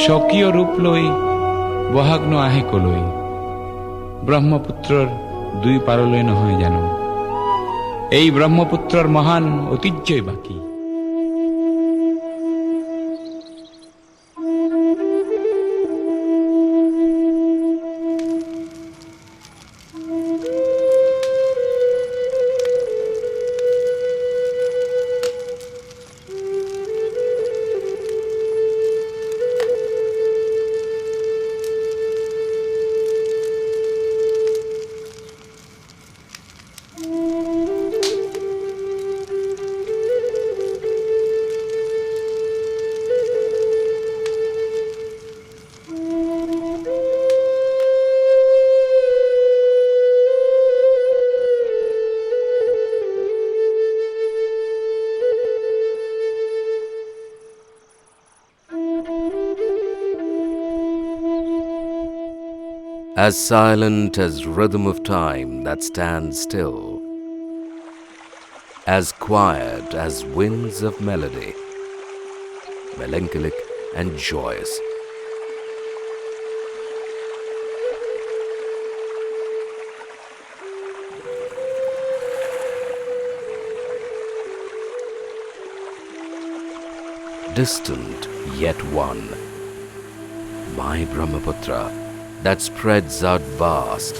স্বকীয় ৰূপ লৈ বহাগ ন আহে কলৈ, ব্ৰহ্মপুত্ৰৰ দুই পাৰলৈ নহয় জানো, এই ব্ৰহ্মপুত্ৰৰ মহান ঐতিহ্যই বাকী। As silent as rhythm of time that stands still, as quiet as winds of melody, melancholic and joyous. Distant yet one, my Brahmaputra, that spreads out vast,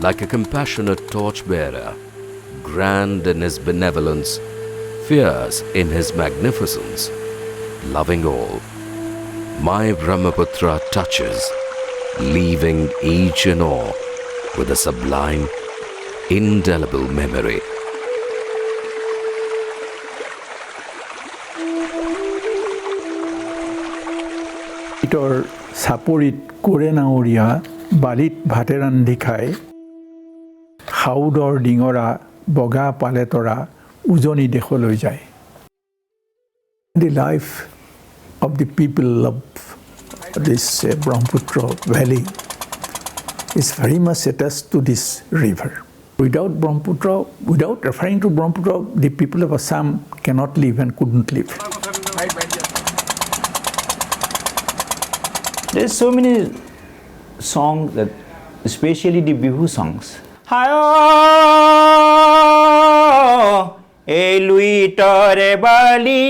like a compassionate torchbearer, grand in his benevolence, fierce in his magnificence, loving all. My Brahmaputra touches, leaving each and all with a sublime, indelible memory. ইটৰ চাপৰিত কোৰে নাৱৰীয়া বালিত ভাতে ৰান্ধি খায়, হাউদৰ ডিঙৰা বগা পালে তৰা উজনি দেশলৈ যায়। The life of the people of this Brahmaputra valley is very much attached to this river. Without Brahmaputra, without referring to Brahmaputra, the people of Assam cannot live and couldn't live. There's so many songs that, especially the Bihu songs. Hayo, e luit ore bali.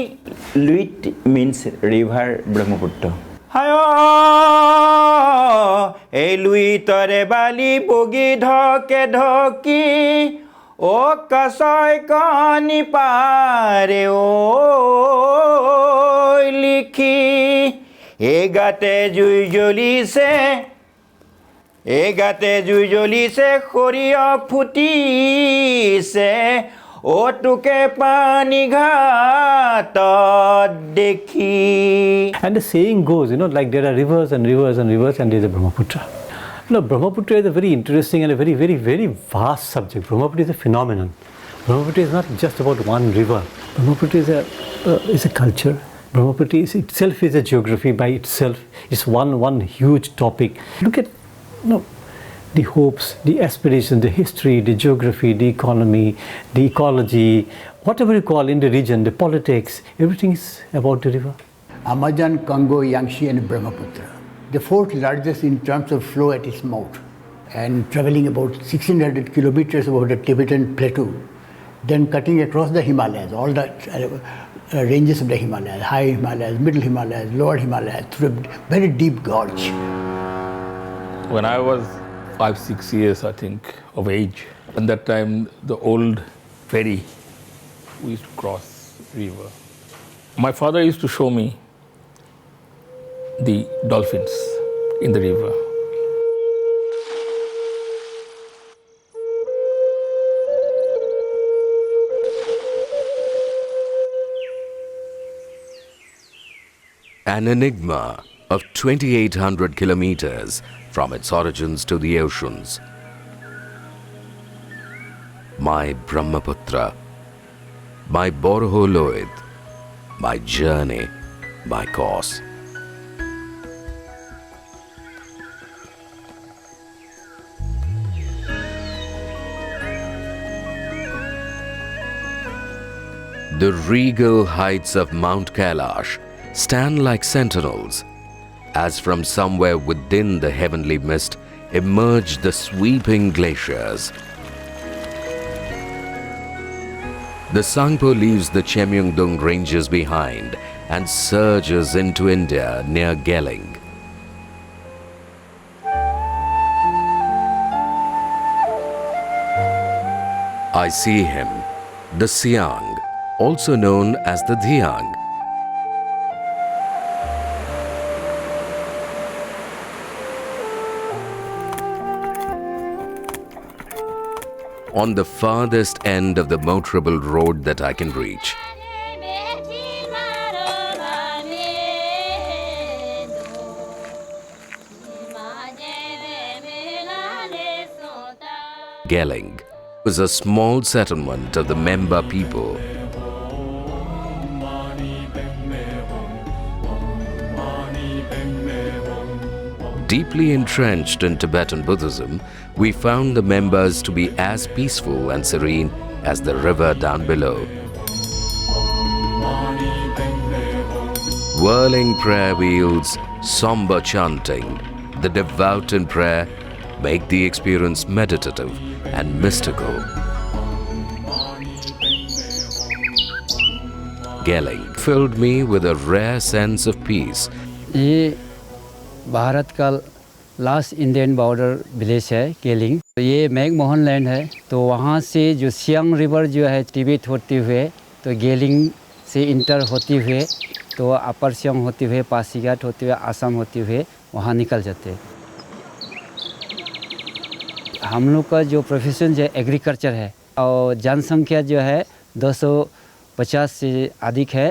Luit means river Brahmaputra. Hayo, e luit ore bali bogi dhoke dhoki. O kasai kani pare o likhi. এগাতে জুই জ্বলিছে, এগাতে জুই জ্বলিছে, সৰিয়হ ফুটিছে, অটোকে পানী ঘাটত দেখি. And the saying goes, like there are rivers and rivers and rivers, and there is a Brahmaputra. Brahmaputra is a very interesting and a very, very, very vast subject. Brahmaputra is a phenomenon. Brahmaputra is not just about one river. Brahmaputra is a culture. Brahmaputra itself is a geography by itself. It's one huge topic. Look at the hopes, the aspirations, the history, the geography, the economy, the ecology, whatever you call in the region, the politics, everything is about the river. Amazon, Congo, Yangtze and Brahmaputra. The fourth largest in terms of flow at its mouth, and traveling about 1600 kilometers over the Tibetan plateau, then cutting across the Himalayas, all the ranges of the Himalayas, high Himalayas, middle Himalayas, lower Himalayas, through a very deep gorge. When I was 5-6 years, I think, of age, at that time the old ferry, we used to cross river. My father used to show me the dolphins in the river. An enigma of 2,800 kilometers from its origins to the oceans. My Brahmaputra, my Borholoid, my journey, my course. The regal heights of Mount Kailash stand like sentinels, as from somewhere within the heavenly mist emerge the sweeping glaciers. The Sangpo leaves the Chemyungdong ranges behind and surges into India near Geling. I see him, the Siang, also known as the Dhiang. On the farthest end of the motorable road that I can reach. Geling was a small settlement of the Memba people. Deeply entrenched in Tibetan Buddhism, we found the Membas to be as peaceful and serene as the river down below. Whirling prayer wheels, somber chanting, the devout in prayer make the experience meditative and mystical. Geling filled me with a rare sense of peace. ये भारत का last Indian border village है गेलिंग। ये McMahon land है, तो वहाँ से जो Siang river जो है तिब्बत होते हुए तो गेलिंग से इंटर होते हुए तो अपर सियांग होते हुए पासीघाट होते हुए आसाम होते हुए वहाँ निकल जाते। हम लोग का जो प्रोफेशन जो एग्रीकल्चर है और जनसंख्या जो है 250 से अधिक है,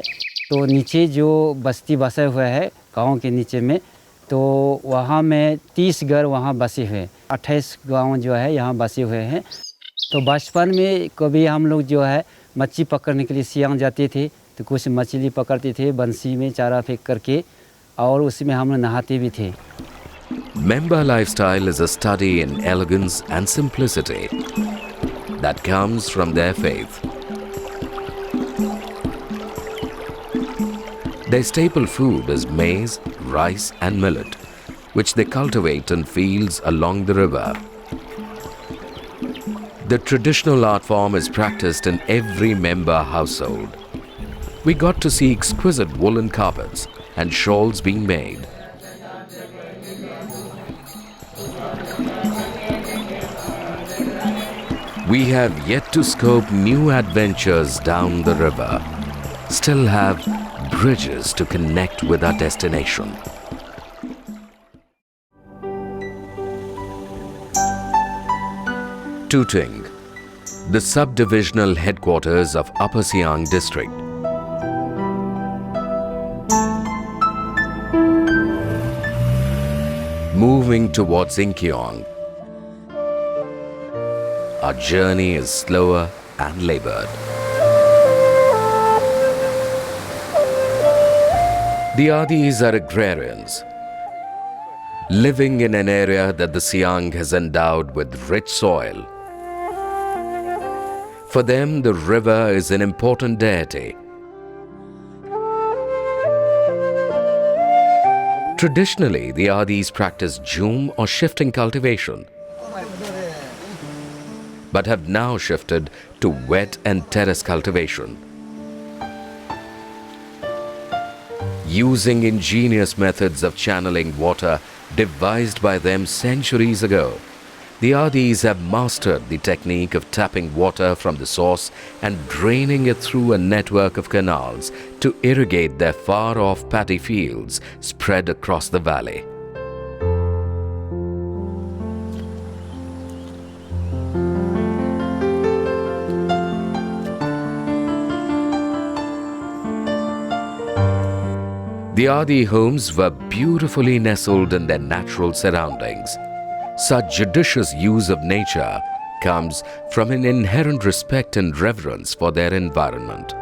तो नीचे जो बस्ती बसा हुआ है गांव के नीचे में, तो वहाँ में 30 घर वहाँ बसे हुए, 28 गांव जो है यहाँ बसे हुए हैं। तो बचपन में कभी हम लोग जो है मच्छी पकड़ने के लिए सियांग जाते थे, तो कुछ मछली पकड़ते थे बंसी में चारा फेंक करके, और उसमें हम लोग नहाते भी थे। Memba lifestyle is a study in elegance and simplicity that comes from their faith. Their staple food is maize, rice and millet, which they cultivate in fields along the river. The traditional art form is practiced in every Memba household. We got to see exquisite woolen carpets and shawls being made. We have yet to scope new adventures down the river, still have bridges to connect with our destination. Tuting, the subdivisional headquarters of Upper Siang district. Moving towards Incheon, our journey is slower and labored. The Adis are agrarians, living in an area that the Siang has endowed with rich soil. For them, the river is an important deity. Traditionally, the Adis practice jhum or shifting cultivation, but have now shifted to wet and terrace cultivation. Using ingenious methods of channeling water devised by them centuries ago, the Adis have mastered the technique of tapping water from the source and draining it through a network of canals to irrigate their far-off paddy fields spread across the valley. The Adi homes were beautifully nestled in their natural surroundings. Such judicious use of nature comes from an inherent respect and reverence for their environment.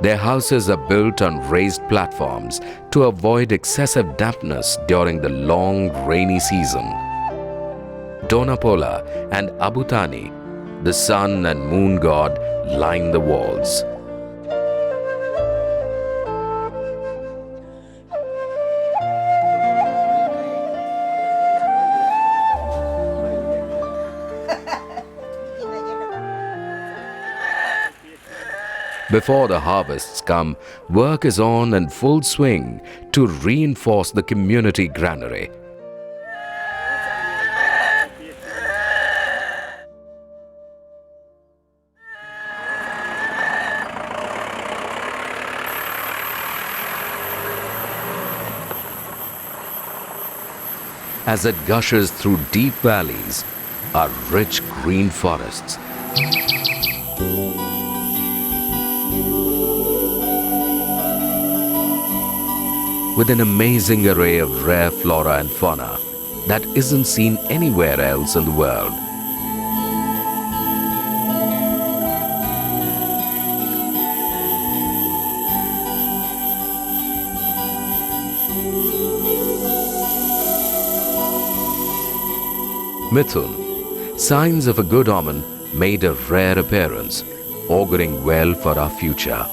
Their houses are built on raised platforms to avoid excessive dampness during the long rainy season. Donapola and Abutani, the sun and moon god, line the walls. Before the harvests come, work is on in full swing to reinforce the community granary. As it gushes through deep valleys are rich green forests. With an amazing array of rare flora and fauna that isn't seen anywhere else in the world. Mithun, signs of a good omen, made a rare appearance, auguring well for our future.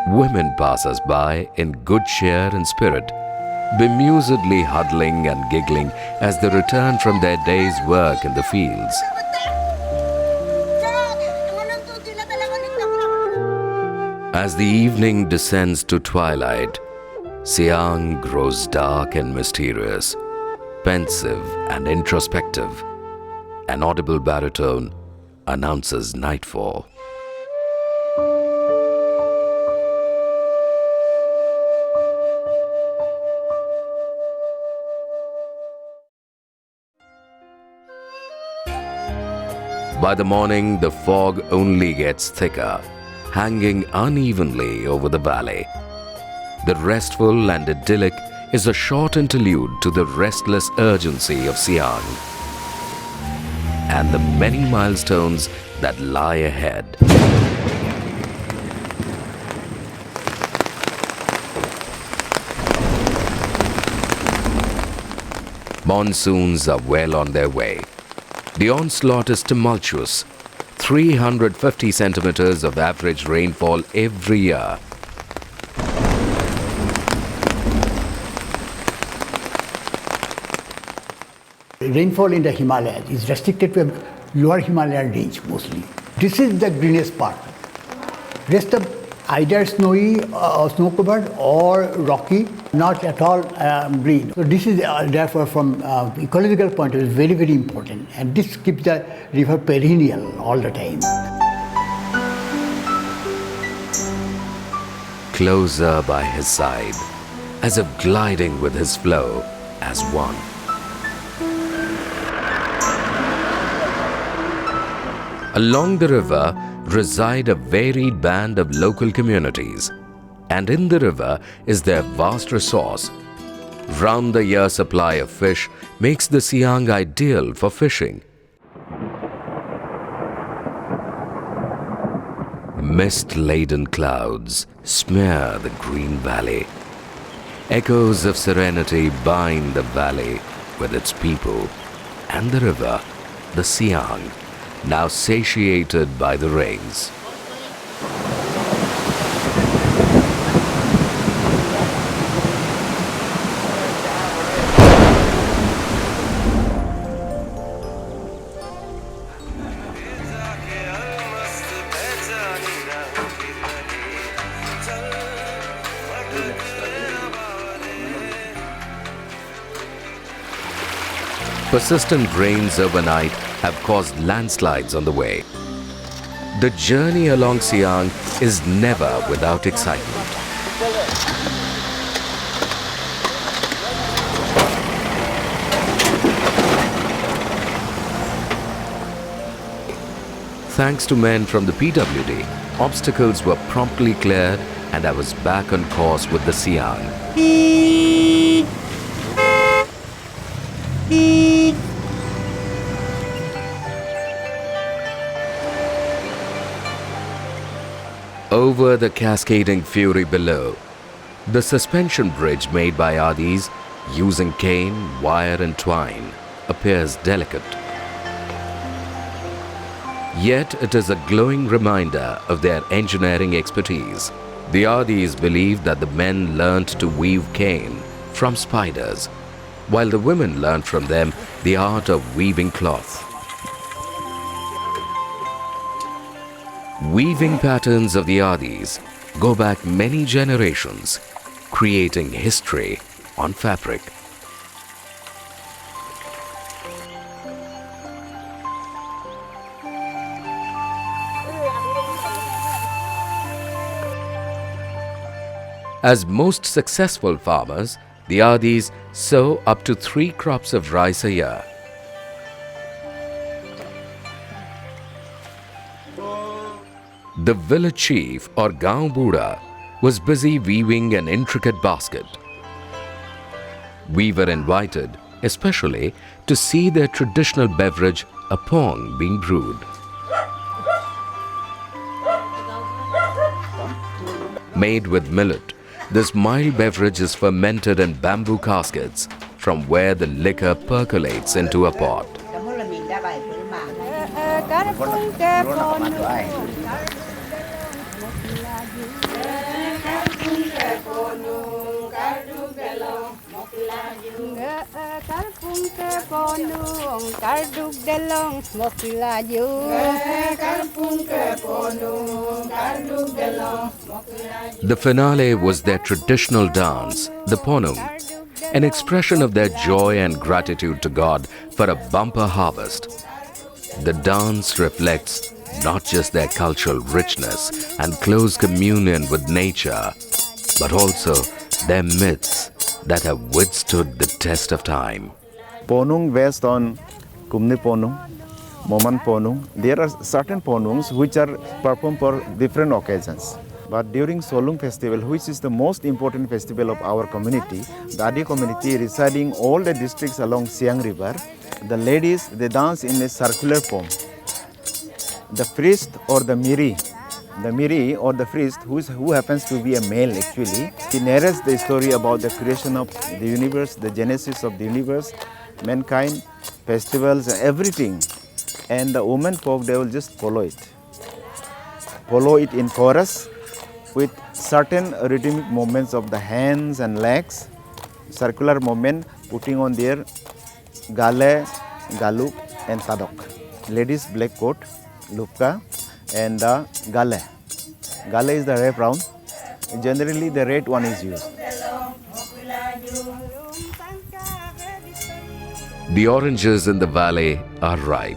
Women pass us by in good cheer and spirit, bemusedly huddling and giggling as they return from their day's work in the fields. As the evening descends to twilight, Siang grows dark and mysterious, pensive and introspective. An audible baritone announces nightfall. By the morning, the fog only gets thicker, hanging unevenly over the valley. The restful and idyllic is a short interlude to the restless urgency of Siang and the many milestones that lie ahead. Monsoons are well on their way. The onslaught is tumultuous. 350 centimeters of average rainfall every year. Rainfall in the Himalayas is restricted to a lower Himalayan range mostly. This is the greenest part. Rest of either snowy, snow-covered or rocky, not at all green. So this is therefore from ecological point of view very, very important, and this keeps the river perennial all the time. Closer by his side, as if gliding with his flow as one. Along the river reside a varied band of local communities, and in the river is their vast resource. Round-the-year supply of fish makes the Siang ideal for fishing. Mist-laden clouds smear the green valley. Echoes of serenity bind the valley with its people, and the river, the Siang, now satiated by the rains. Persistent rains overnight have caused landslides on the way. The journey along Siang is never without excitement. Thanks to men from the PWD, obstacles were promptly cleared and I was back on course with the Siang. Over the cascading fury below, the suspension bridge made by Adis using cane, wire and twine appears delicate. Yet it is a glowing reminder of their engineering expertise. The Adis believed that the men learnt to weave cane from spiders, while the women learnt from them the art of weaving cloth. Weaving patterns of the Adis go back many generations, creating history on fabric. As most successful farmers, the Adis sow up to 3 crops of rice a year. The village chief or Gaon Buddha was busy weaving an intricate basket. We were invited, especially, to see their traditional beverage, a pong, being brewed. Made with millet, this mild beverage is fermented in bamboo caskets, from where the liquor percolates into a pot. The finale was their traditional dance, the ponung, an expression of their joy and gratitude to God for a bumper harvest. The dance reflects not just their cultural richness and close communion with nature, but also their myths that have withstood the test of time. Ponung based on Kumni Ponung, Moman Ponung. There are certain Ponungs which are performed for different occasions. But during Solung festival, which is the most important festival of our community, the Adi community residing all the districts along Siang River, the ladies, they dance in a circular form. The priest or the miri or the priest, who happens to be a male actually, he narrates the story about the creation of the universe, the genesis of the universe, mankind, festivals, everything. And the women folk, they will just follow it in chorus with certain rhythmic movements of the hands and legs, circular movement, putting on their gale, galuk and tadok. Ladies black coat, lupka and the gale. Gale is the red brown. Generally the red one is used. The oranges in the valley are ripe,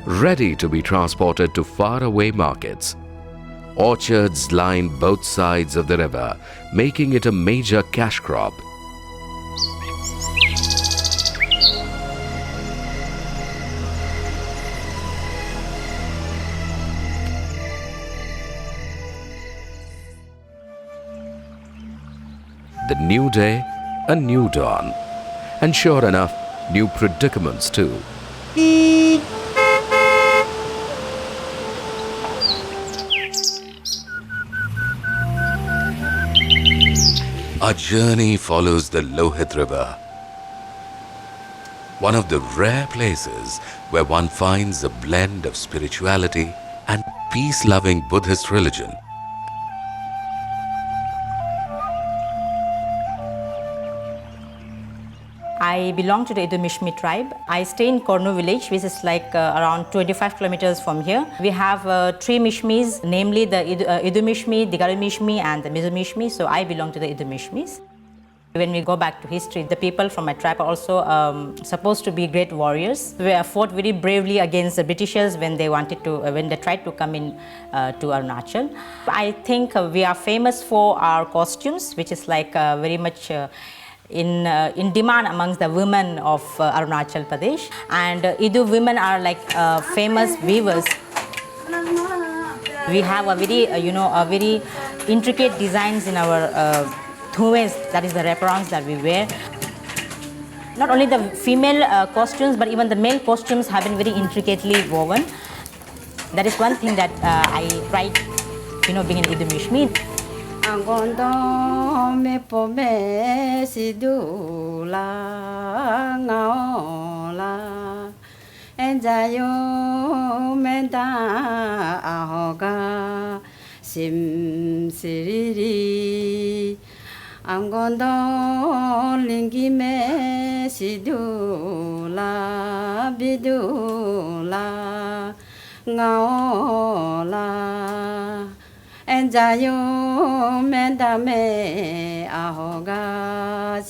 ready to be transported to faraway markets. Orchards line both sides of the river, making it a major cash crop. The new day, a new dawn. And sure enough, new predicaments too. Our journey follows the Lohit River, one of the rare places where one finds a blend of spirituality and peace-loving Buddhist religion. I belong to the Idumishmi tribe. I stay in Kornu village, which is like around 25 kilometers from here. We have 3 Mishmis, namely the Idumishmi, the Garumishmi and the Mizumishmi. So I belong to the Idumishmis. When we go back to history, the people from my tribe are also supposed to be great warriors. We fought very bravely against the Britishers when they wanted to, when they tried to come in to Arunachal. I think we are famous for our costumes, which is like very much in demand amongst the women of Arunachal Pradesh. And Idu women are like famous weavers. We have a very, very intricate designs in our thumes, that is the wraparounds that we wear. Not only the female costumes, but even the male costumes have been very intricately woven. That is one thing that I pride, being an Idumishmi. Me pome si du la ngaola enjayo menda ahoga sim siriri angondo lingi me sidula bidula ngaola enjayo menda me ahoga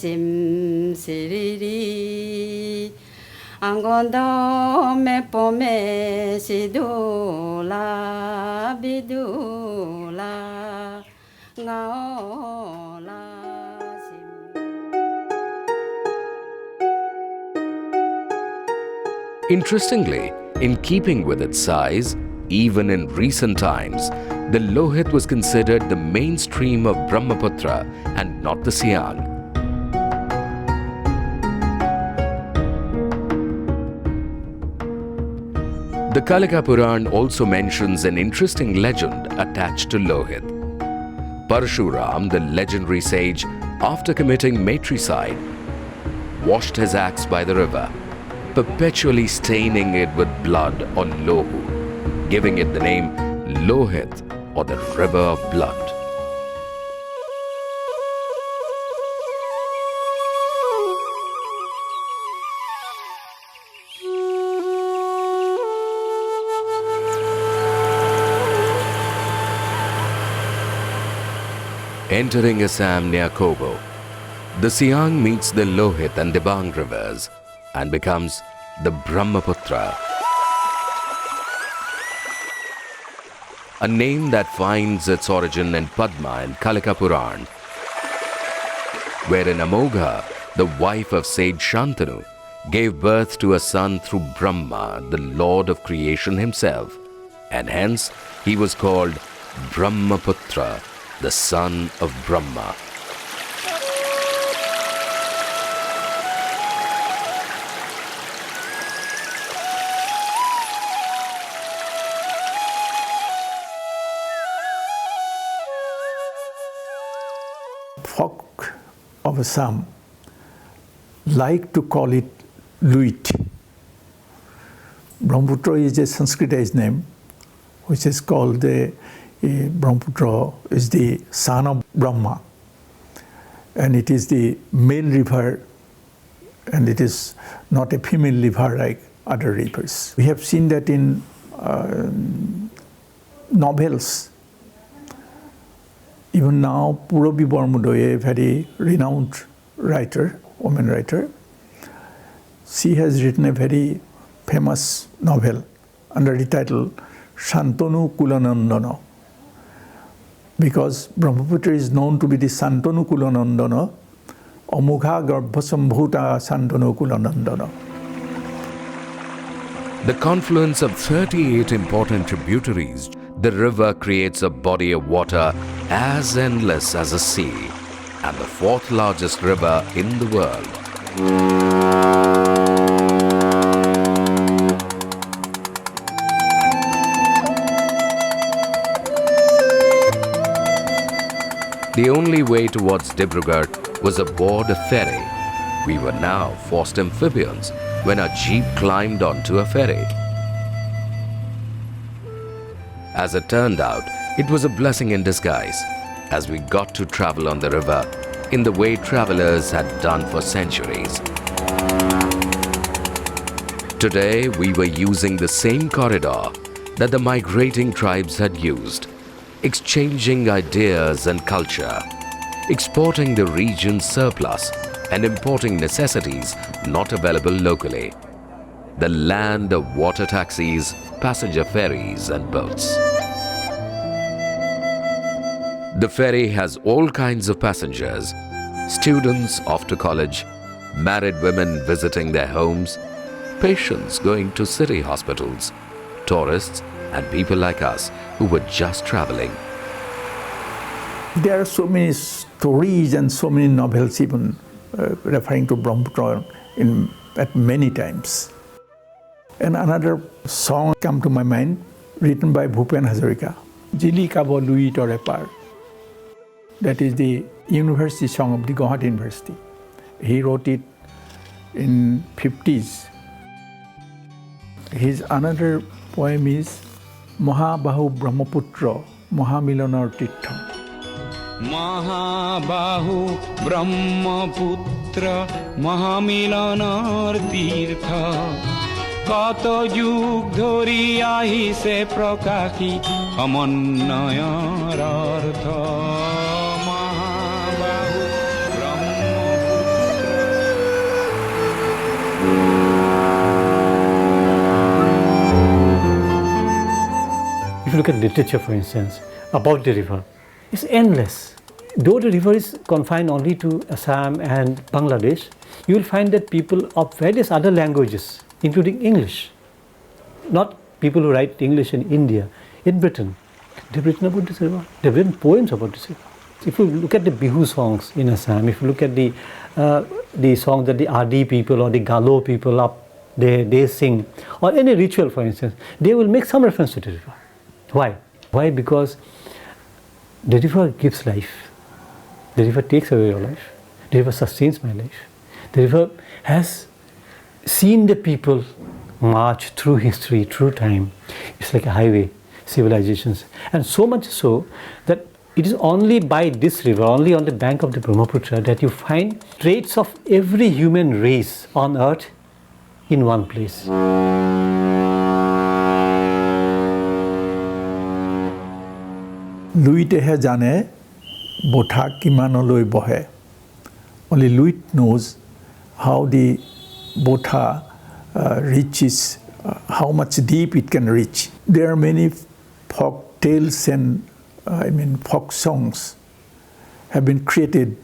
sim siriri angondo me pome sidula bidula ngaola. Interestingly, in keeping with its size, even in recent times, the Lohit was considered the mainstream of Brahmaputra and not the Siang. The Kalika Puran also mentions an interesting legend attached to Lohit. Parshuram, the legendary sage, after committing matricide, washed his axe by the river, perpetually staining it with blood on Lohu, giving it the name Lohit, or the river of blood. Entering Assam near Kobo, the Siang meets the Lohit and Dibang rivers and becomes the Brahmaputra, a name that finds its origin in Padma and Kalika Puran, wherein Amogha, the wife of sage Shantanu, gave birth to a son through Brahma, the lord of creation himself, and hence he was called Brahmaputra, the son of Brahma. Folk of Assam like to call it Luit. Brahmaputra is a Sanskritized name, which is called the Brahmaputra is the son of Brahma, and it is the male river, and it is not a female river like other rivers. We have seen that in novels. Even now, Purabi Bormudoye, a very renowned writer, woman writer, she has written a very famous novel under the title Shantanu Kulanandana. Because Brahmaputra is known to be the Shantanu Kulanandana, Amogha Garbhasambhuta Shantanu Kulanandana. The confluence of 38 important tributaries, the river creates a body of water as endless as a sea, and the fourth largest river in the world. The only way towards Dibrugarh was aboard a ferry. We were now forced amphibians when our jeep climbed onto a ferry. As it turned out, it was a blessing in disguise, as we got to travel on the river in the way travelers had done for centuries. Today, we were using the same corridor that the migrating tribes had used, exchanging ideas and culture, exporting the region's surplus and importing necessities not available locally. The land of water taxis, passenger ferries and boats. The ferry has all kinds of passengers, students off to college, married women visiting their homes, patients going to city hospitals, tourists and people like us who were just traveling. There are so many stories and so many novels even referring to Brahmaputra at many times. And another song came to my mind, written by Bhupen Hazarika, Jili Kabo Lui Torepar. That is the university song of the Guwahati University. He wrote it in 50s. His another poem is Mahabahu Brahmaputra, Mahamilanar Tirtha. মহাবাহু ব্রহ্মপুত্র মহামিলনৰ তীৰ্থ কত যুগ ধৰি আহিছে প্ৰকাশী সমন্বয়ৰ অৰ্থ মহাবাহু If you look at literature, for instance, about the river, it's endless. Though the river is confined only to Assam and Bangladesh, you will find that people of various other languages, including English, not people who write English in India, in Britain, they've written about this river. They've written poems about this river. If you look at the Bihu songs in Assam, if you look at the songs that the Adi people or the Galo people up there, they sing, or any ritual, for instance, they will make some reference to the river. Why? Why? Because the river gives life. The river takes away your life. The river sustains my life. The river has seen the people march through history, through time. It's like a highway, civilizations. And so much so that it is only by this river, only on the bank of the Brahmaputra, that you find traits of every human race on earth in one place. Luitehe jane botha kimanoloi bohe. Only Luit knows how the botha reaches, how much deep it can reach. There are many folk tales and folk songs have been created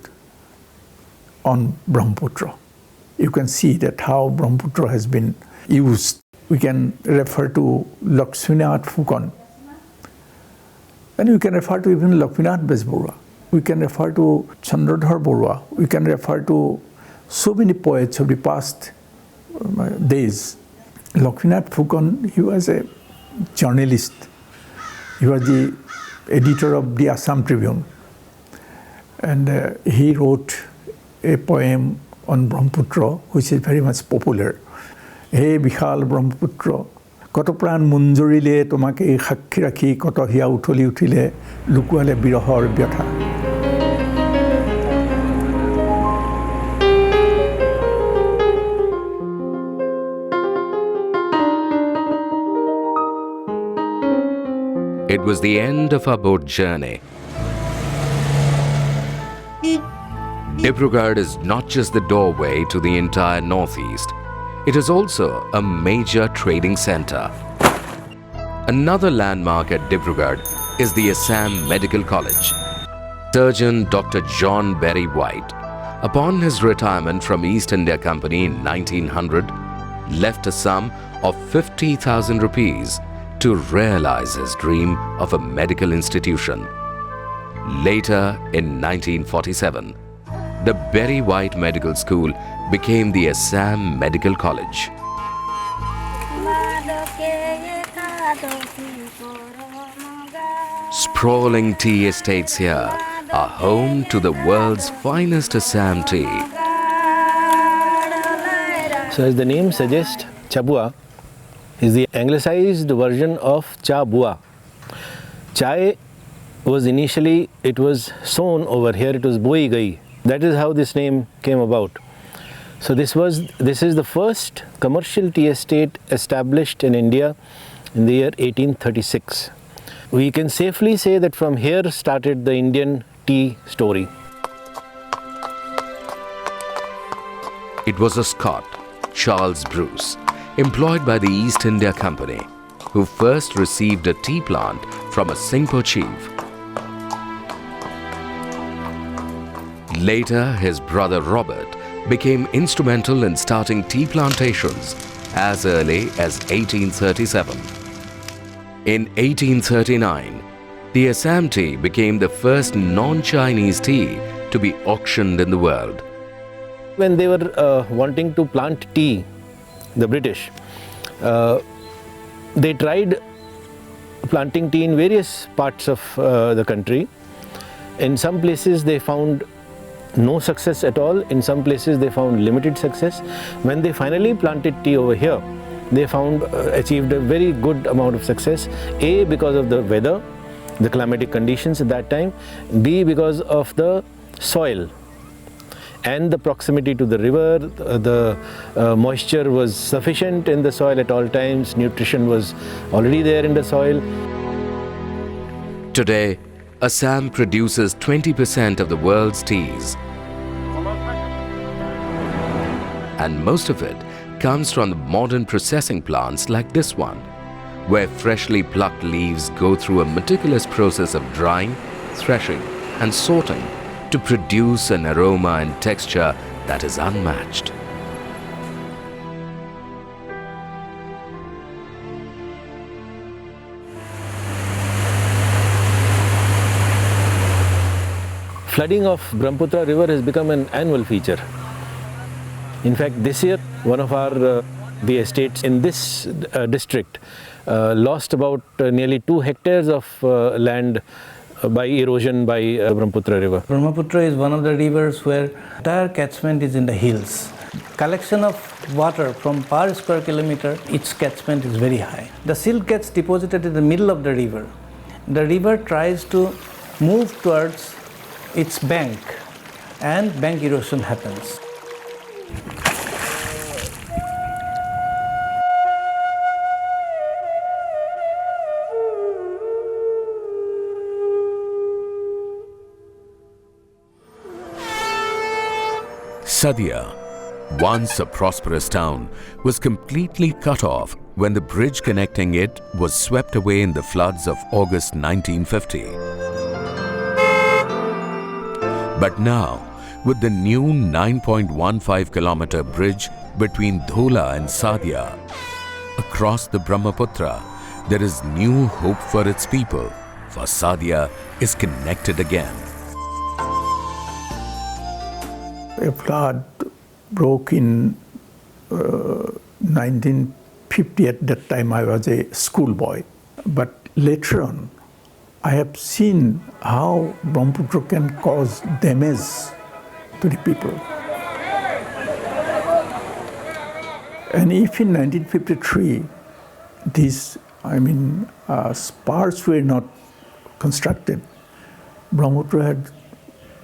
on Brahmaputra. You can see that how Brahmaputra has been used. We can refer to Lakshminath Fukan. And we can refer to even Lakshminath Besborua. We can refer to Chandradhar Borua. We can refer to so many poets of the past days. Lakshminath Fukan, he was a journalist. He was the editor of the Assam Tribune. And he wrote a poem on Brahmaputra, which is very much popular. Hey Bishal Brahmaputra, কত প্রাণ মুঞ্জৰিলে তোমাকে সাক্ষী ৰাখি কত হিয়া উঠলি উঠিলে লুকুৱালে বিৰহৰ ব্যথা It was the end of our boat journey. Dibrugarh is not just the doorway to the entire northeast. It is also a major trading center. Another landmark at Dibrugarh is the Assam Medical College. Surgeon Dr. John Berry White, upon his retirement from East India Company in 1900, left a sum of 50,000 rupees to realize his dream of a medical institution. Later, in 1947, the Berry White Medical School became the Assam Medical College. Sprawling tea estates here are home to the world's finest Assam tea. So as the name suggests, Chabua is the anglicized version of Cha Bua. Chai was initially, it was sown over here, it was boi gai. That is how this name came about. So this is the first commercial tea estate established in India in the year 1836. We can safely say that from here started the Indian tea story. It was a Scot, Charles Bruce, employed by the East India Company, who first received a tea plant from a Singpo chief. Later, his brother Robert became instrumental in starting tea plantations as early as 1837. In 1839, the Assam tea became the first non-Chinese tea to be auctioned in the world. When they were wanting to plant tea, the British, they tried planting tea in various parts of the country. In some places they found no success at all. In some places they found limited success. When they finally planted tea over here, they found achieved a very good amount of success. A, because of the weather, the climatic conditions at that time. B, because of the soil and the proximity to the river. The moisture was sufficient in the soil at all times. Nutrition was already there in the soil. Today, Assam produces 20% of the world's teas, and most of it comes from the modern processing plants like this one, where freshly plucked leaves go through a meticulous process of drying, threshing and sorting to produce an aroma and texture that is unmatched. Flooding of Brahmaputra river has become an annual feature. In fact, this year, one of the estates in this district lost about nearly 2 hectares of land by erosion by Brahmaputra river. Brahmaputra is one of the rivers where entire catchment is in the hills. Collection of water from per square kilometer, its catchment is very high. The silt gets deposited in the middle of the river. The river tries to move towards its bank, and bank erosion happens. Sadia, once a prosperous town, was completely cut off when the bridge connecting it was swept away in the floods of August 1950. But now, with the new 9.15-kilometer bridge between Dhola and Sadia, across the Brahmaputra, there is new hope for its people, for Sadia is connected again. A flood broke in 1950. At that time I was a schoolboy. But later on, I have seen how Brahmaputra can cause damage to the people. And if in 1953 these, spars were not constructed, Brahmaputra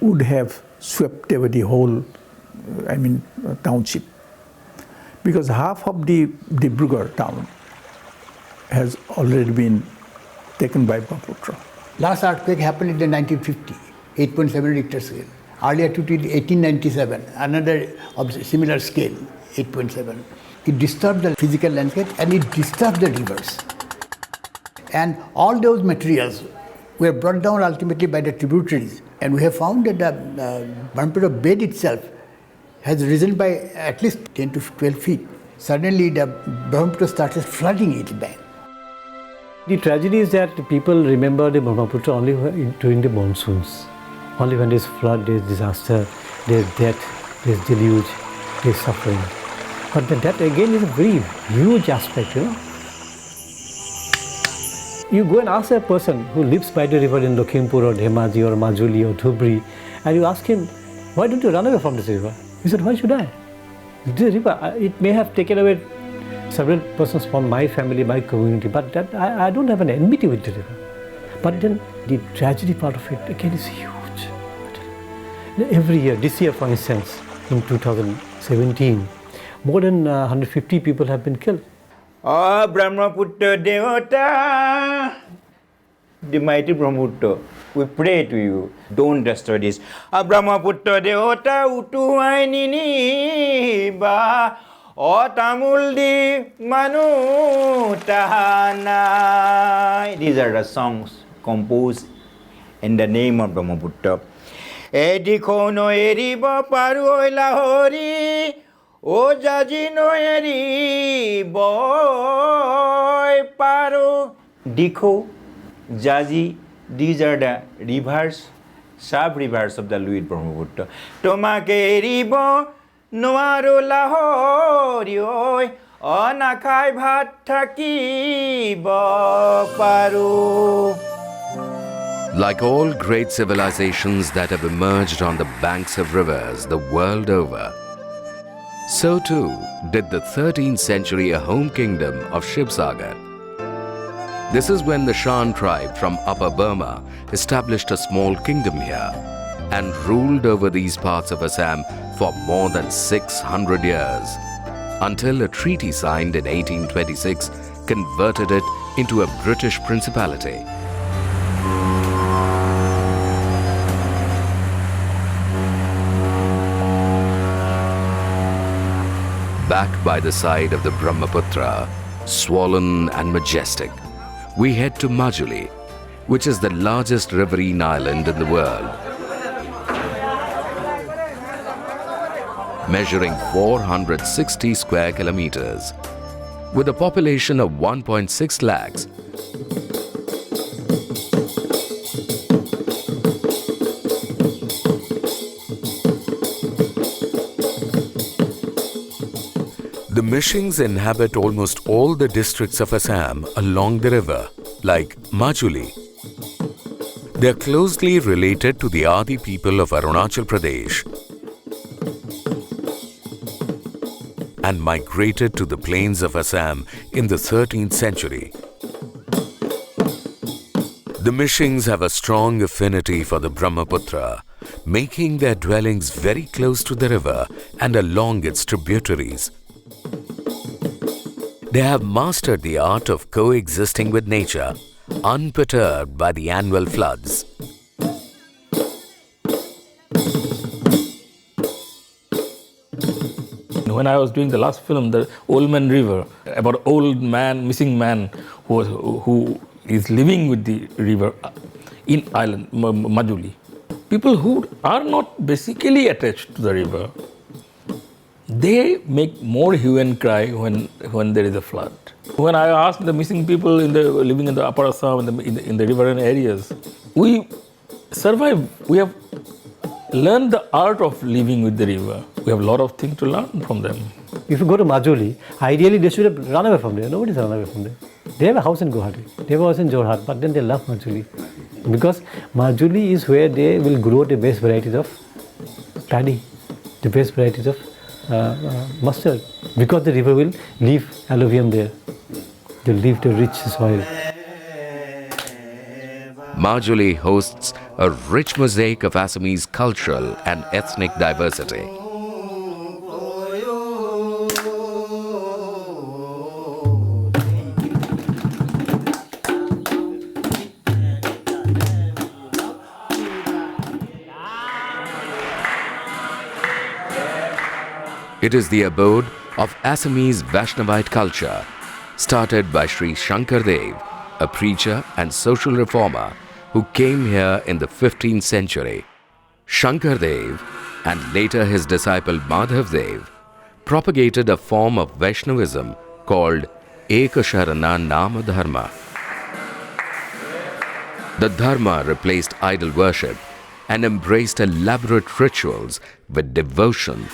would have swept away the whole, township. Because half of the Dibrugarh town has already been taken by Brahmaputra. Last earthquake happened in the 1950, 8.7 Richter scale. Earlier to 1897, another of similar scale, 8.7. It disturbed the physical landscape and it disturbed the rivers. And all those materials were brought down ultimately by the tributaries. And we have found that the Brahmaputra bed itself has risen by at least 10 to 12 feet. Suddenly the Brahmaputra started flooding its bank. The tragedy is that people remember the Brahmaputra only during the monsoons. Only when there's flood, there's disaster, there's death, there's deluge, there's suffering. But that again is a very huge aspect, You go and ask a person who lives by the river in Lakhimpur or Dhemaji or Majuli or Dhubri, and you ask him, why don't you run away from this river? He said, why should I? This river, it may have taken away several persons from my family, my community, but that I don't have an enmity with the river. But then the tragedy part of it again is huge. Every year, this year for instance, in 2017, more than 150 people have been killed. Oh, Brahmaputra Devata, the mighty Brahmaputra, we pray to you, don't destroy this. Brahmaputra Devata utu ainini ba o tamuldi manu tahana. These are the songs composed in the name of Brahmaputra. Ediko no eriba paru lahori o jaji no eri boy paru. Dikho, Jaji, these are the rivers, sub-rivers of the Luit Brahmaputra. Tomake eribo noaro lahori oi anakai bhat thaki bo paru. Like all great civilizations that have emerged on the banks of rivers the world over, So too did the 13th century home kingdom of Shivsagar. This is when the Shan tribe from Upper Burma established a small kingdom here and ruled over these parts of Assam for more than 600 years, until a treaty signed in 1826 converted it into a British principality. Back by the side of the Brahmaputra, swollen and majestic, we head to Majuli, which is the largest riverine island in the world. Measuring 460 square kilometers, with a population of 1.6 lakhs, the Mishings inhabit almost all the districts of Assam along the river, like Majuli. They are closely related to the Adi people of Arunachal Pradesh and migrated to the plains of Assam in the 13th century. The Mishings have a strong affinity for the Brahmaputra, making their dwellings very close to the river and along its tributaries. They have mastered the art of coexisting with nature, unperturbed by the annual floods. When I was doing the last film, The Old Man River, about old man, missing man who is living with the river in island, Majuli. People who are not basically attached to the river, they make more hue and cry when there is a flood. When I asked the missing people living in the Upper Assam, in the riverine areas, we survive. We have learned the art of living with the river. We have a lot of things to learn from them. If you go to Majuli, ideally they should have run away from there. Nobody's run away from there. They have a house in Guwahati. They have a house in Jorhat, but then they love Majuli. Because Majuli is where they will grow the best varieties of paddy, the best varieties of mustard. Because the river will leave alluvium there. They will leave the rich soil. Majuli hosts a rich mosaic of Assamese cultural and ethnic diversity. It is the abode of Assamese Vaishnavite culture, started by Sri Shankar Dev, a preacher and social reformer who came here in the 15th century. Shankar Dev, and later his disciple Madhav Dev, propagated a form of Vaishnavism called Ekasharana Nama Dharma. The Dharma replaced idol worship and embraced elaborate rituals with devotion.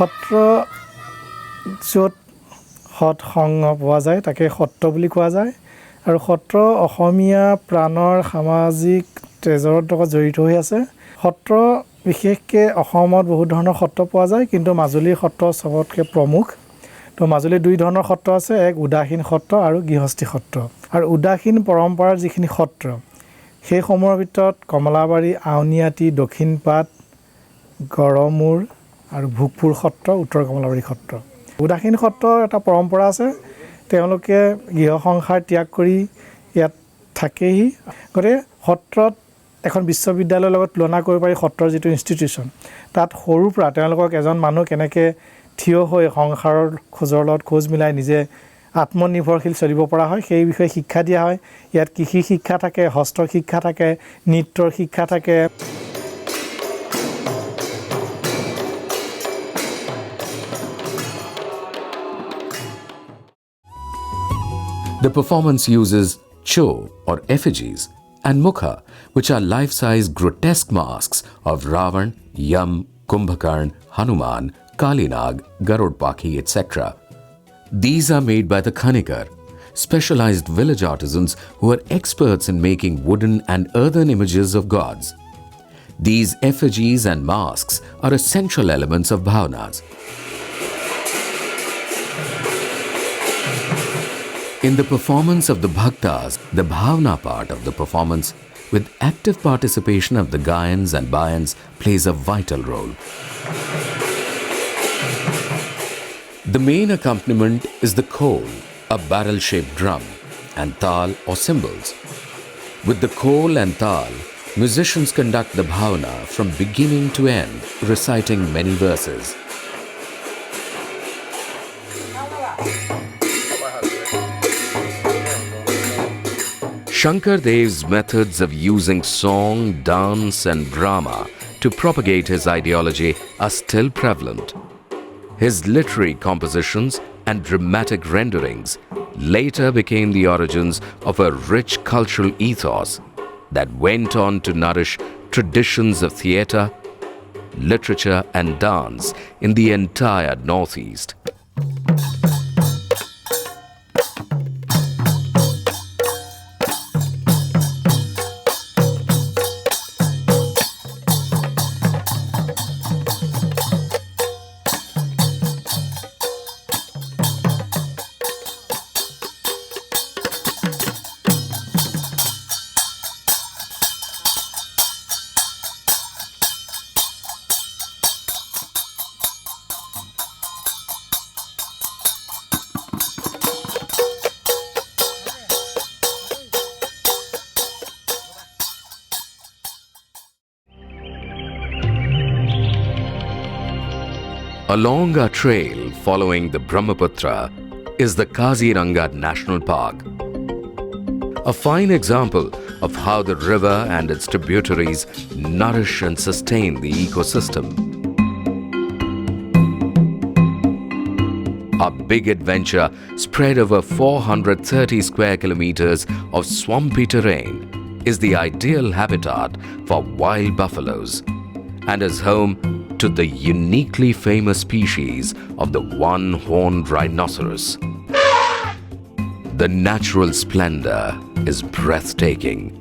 সত্ৰ য'ত সৎ সংগ পোৱা যায় তাকে সত্ৰ বুলি কোৱা যায় আৰু সত্ৰ অসমীয়া প্ৰাণৰ সামাজিক তেজৰ লগত জড়িত হৈ আছে সত্ৰ বিশেষকৈ অসমত বহুত ধৰণৰ সত্ৰ পোৱা যায় কিন্তু মাজুলীৰ সত্ৰ সবতকৈ প্ৰমুখ তো মাজুলীৰ দুই ধৰণৰ সত্ৰ আছে এক উদাসীন সত্ৰ আৰু গৃহস্থী সত্ৰ আৰু উদাসীন পৰম্পৰাৰ যিখিনি সত্ৰ সেই সমূহৰ ভিতৰত কমলাবাৰী আউনিআটি দক্ষিণপাট গড়মূৰ আৰু ভোগপুৰ সত্ৰ উত্তৰ কমলাবাৰী সত্ৰ উদাসীন সত্ৰৰ এটা পৰম্পৰা আছে তেওঁলোকে গৃহ সংসাৰ ত্যাগ কৰি ইয়াত থাকেহি গতিকে সত্ৰত এখন বিশ্ববিদ্যালয়ৰ লগত তুলনা কৰিব পাৰি সত্ৰৰ যিটো ইনষ্টিটিউশ্যন তাত সৰুৰ পৰা তেওঁলোকক এজন মানুহ কেনেকৈ থিয় হৈ সংসাৰৰ খোজৰ লগত খোজ মিলাই নিজে আত্মনিৰ্ভৰশীল চলিব পৰা হয় সেই বিষয়ে শিক্ষা দিয়া হয় ইয়াত কৃষি শিক্ষা থাকে হস্ত শিক্ষা থাকে নৃত্যৰ শিক্ষা থাকে The performance uses cho or effigies and mukha, which are life-size grotesque masks of Ravan, Yam, Kumbhakarn, Hanuman, Kalinag, Garudpakhi, etc. These are made by the Khanikar, specialized village artisans who are experts in making wooden and earthen images of gods. These effigies and masks are essential elements of bhavanas. In the performance of the bhaktas, the bhavana part of the performance, with active participation of the Gayans and Bayans, plays a vital role. The main accompaniment is the khol, a barrel-shaped drum, and tal or cymbals. With the khol and tal, musicians conduct the bhavana from beginning to end, reciting many verses. Shankar Dev's methods of using song, dance and drama to propagate his ideology are still prevalent. His literary compositions and dramatic renderings later became the origins of a rich cultural ethos that went on to nourish traditions of theatre, literature and dance in the entire Northeast. Along our trail following the Brahmaputra is the Kaziranga National Park. A fine example of how the river and its tributaries nourish and sustain the ecosystem. A big adventure spread over 430 square kilometers of swampy terrain is the ideal habitat for wild buffaloes and is home to the uniquely famous species of the one-horned rhinoceros. The natural splendor is breathtaking.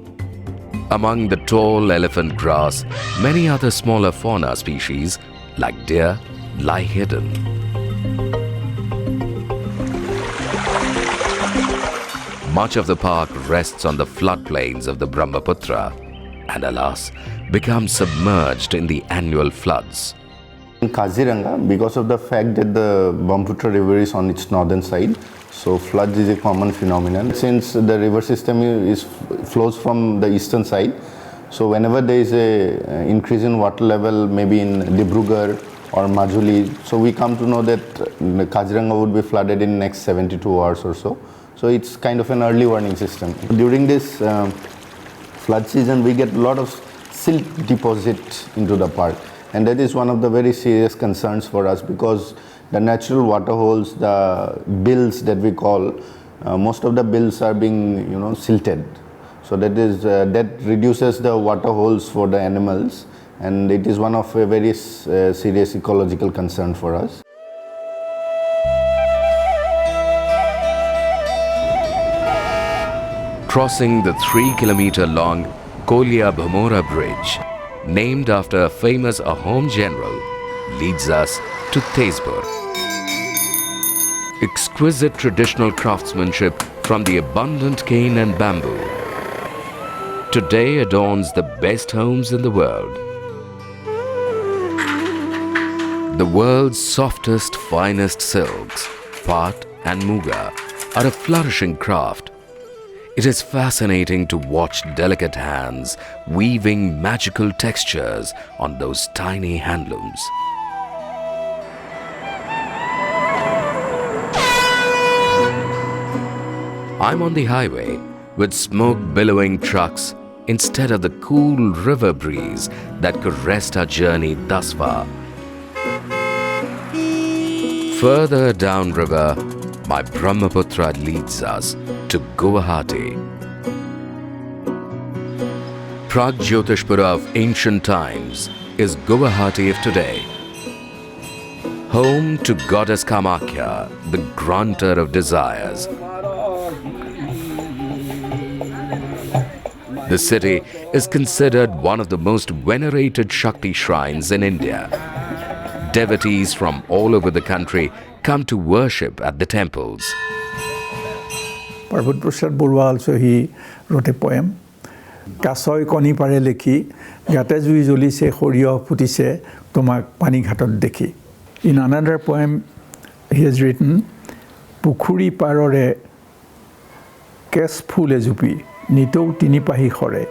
Among the tall elephant grass, many other smaller fauna species like deer lie hidden. Much of the park rests on the floodplains of the Brahmaputra and, alas, becomes submerged in the annual floods. In Kaziranga, because of the fact that the Brahmaputra river is on its northern side, so floods is a common phenomenon. Since the river system flows from the eastern side, so whenever there is a increase in water level, maybe in Dibrugarh or Majuli, so we come to know that Kaziranga would be flooded in next 72 hours or so. So it's kind of an early warning system. During this flood season, we get a lot of silt deposit into the park, and that is one of the very serious concerns for us, because the natural water holes, the bills that we call, most of the bills are being silted, so that reduces the water holes for the animals, and it is one of a very serious ecological concern for us. Crossing the 3-kilometer-long Kolia Bhamora Bridge, named after a famous Ahom general, leads us to Tezpur. Exquisite traditional craftsmanship from the abundant cane and bamboo today adorns the best homes in the world. The world's softest, finest silks, Pat and Muga, are a flourishing craft. It is fascinating to watch delicate hands weaving magical textures on those tiny handlooms. I'm on the highway with smoke-billowing trucks instead of the cool river breeze that caressed our journey thus far. Further downriver, my Brahmaputra leads us to Guwahati. Pragjyotishpura of ancient times is Guwahati of today. Home to goddess Kamakhya, the granter of desires. The city is considered one of the most venerated Shakti shrines in India. Devotees from all over the country come to worship at the temples. Parvat Prasad Burwa also he wrote a poem. Kasoi koni pare lekhi, gate jui joli se khoriyo putise tomak pani ghatot dekhi. In another poem he has written, Pukhuri parore kes phule jupi, nitou tini pahi khore.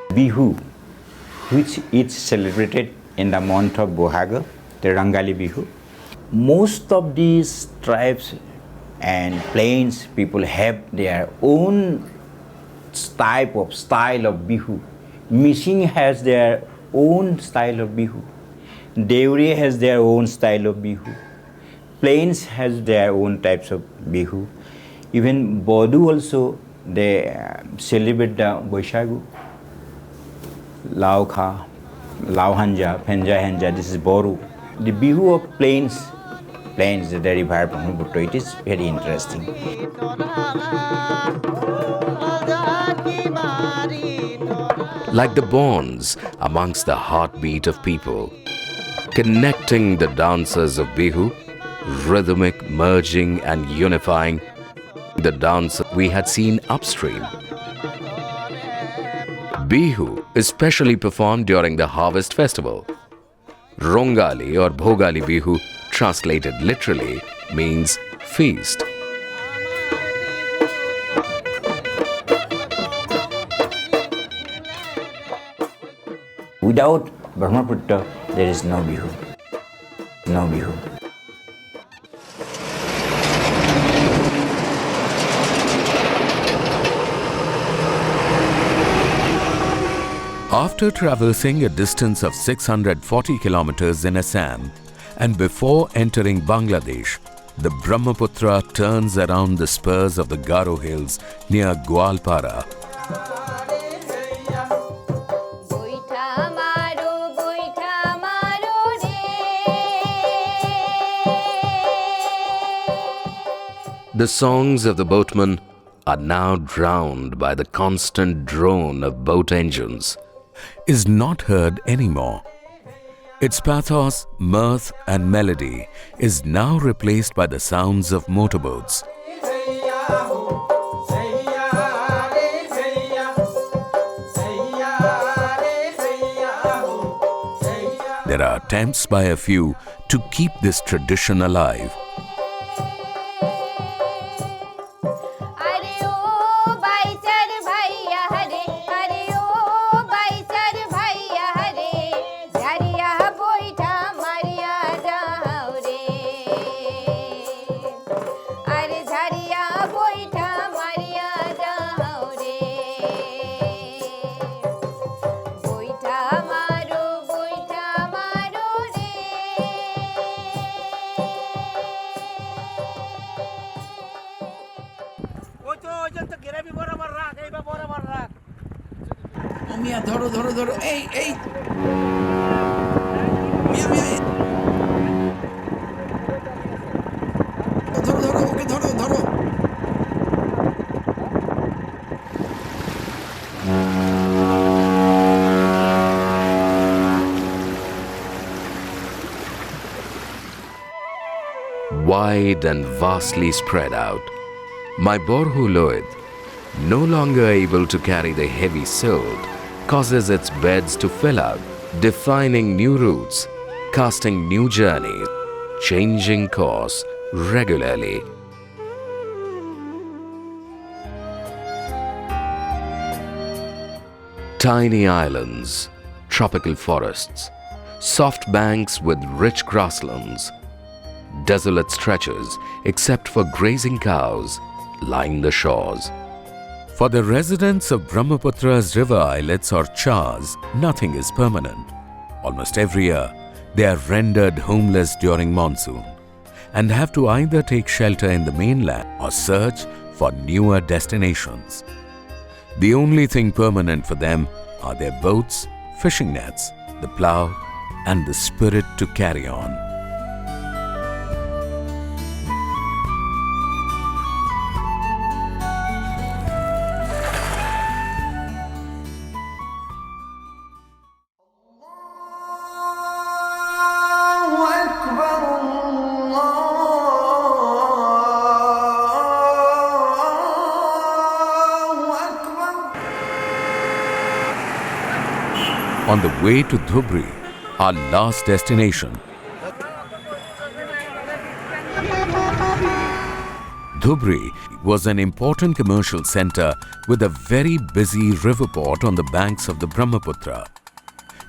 Bihu, which is celebrated in the month of Bohag, the Rangali Bihu. Most of these tribes and plains people have their own type of style of Bihu. Mishing has their own style of Bihu. Deuri has their own style of Bihu. Plains has their own types of Bihu. Even Bodu also, they celebrate the Boishagu. Lao Kha, Lao Hanja, Penja Hanja, this is Boru. The Bihu of plains, the river Brahmaputra, it is very interesting. Like the bonds amongst the heartbeat of people, connecting the dancers of Bihu, rhythmic merging and unifying the dance we had seen upstream. Bihu is specially performed during the harvest festival. Rongali or Bhogali Bihu, translated literally, means feast. Without Brahmaputra, there is no Bihu. No Bihu. After traversing a distance of 640 kilometers in Assam and before entering Bangladesh, the Brahmaputra turns around the spurs of the Garo Hills near Gwalpara. The songs of the boatmen are now drowned by the constant drone of boat engines, is not heard anymore. Its pathos, mirth and melody is now replaced by the sounds of motorboats. There are attempts by a few to keep this tradition alive. ধরো ধরো ধরো এই এই ধরো ধরো ওকে ধরো ধরো Wide and vastly spread out, my Borhu Loed, no longer able to carry the heavy silt, causes its beds to fill out, defining new routes, casting new journeys, changing course regularly. Tiny islands, tropical forests, soft banks with rich grasslands, desolate stretches except for grazing cows line the shores. For the residents of Brahmaputra's river islets or chars, nothing is permanent. Almost every year, they are rendered homeless during monsoon, and have to either take shelter in the mainland or search for newer destinations. The only thing permanent for them are their boats, fishing nets, the plough, and the spirit to carry on. On the way to Dhubri, our last destination, Dhubri was an important commercial center with a very busy river port on the banks of the Brahmaputra,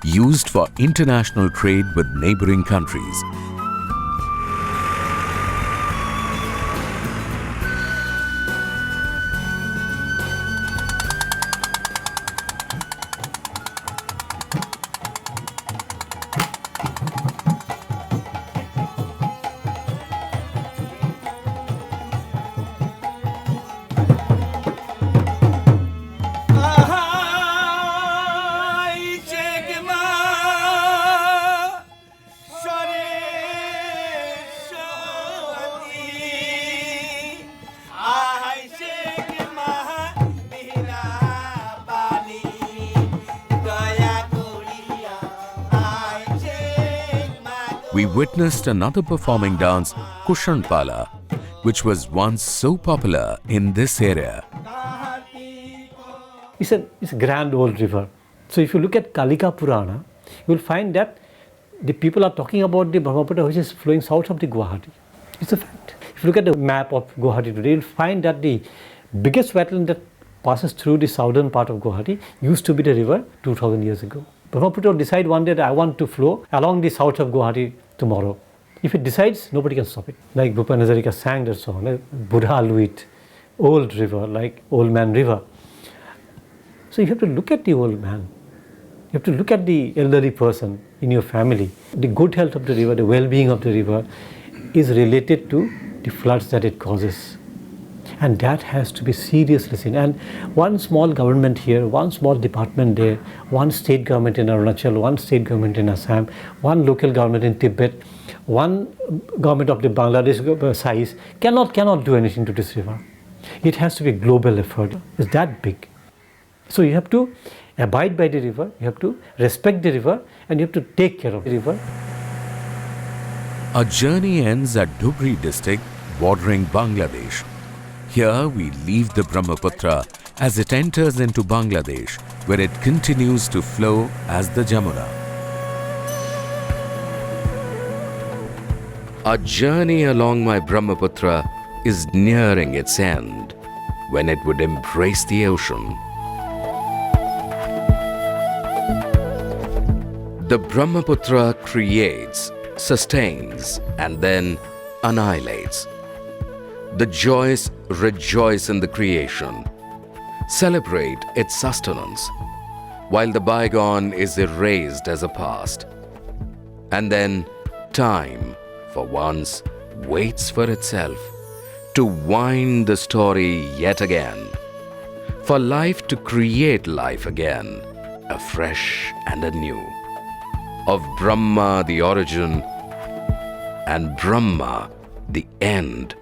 used for international trade with neighboring countries. We witnessed another performing dance, Kushanpala, which was once so popular in this area. It's a grand old river. So if you look at Kalika Purana, you will find that the people are talking about the Brahmaputra which is flowing south of the Guwahati. It's a fact. If you look at the map of Guwahati today, you will find that the biggest wetland that passes through the southern part of Guwahati used to be the river 2000 years ago. Brahmaputra will decide one day that I want to flow along the south of Guwahati tomorrow. If it decides, nobody can stop it. Like Bhupen Hazarika sang that song, Budha Luit, old river, like Old Man River. So you have to look at the old man. You have to look at the elderly person in your family. The good health of the river, the well-being of the river is related to the floods that it causes. And that has to be seriously seen. And one small government here, one small department there, one state government in Arunachal, one state government in Assam, one local government in Tibet, one government of the Bangladesh size cannot do anything to this river. It has to be a global effort. It's that big. So you have to abide by the river, you have to respect the river, and you have to take care of the river. Our journey ends at Dhubri district bordering Bangladesh. Here we leave the Brahmaputra as it enters into Bangladesh, where it continues to flow as the Jamuna. Our journey along my Brahmaputra is nearing its end, when it would embrace the ocean. The Brahmaputra creates, sustains, and then annihilates. The joyous rejoice in the creation, celebrate its sustenance, while the bygone is erased as a past. And then time, for once, waits for itself to wind the story yet again, for life to create life again, afresh and anew. Of Brahma the origin and Brahma the end,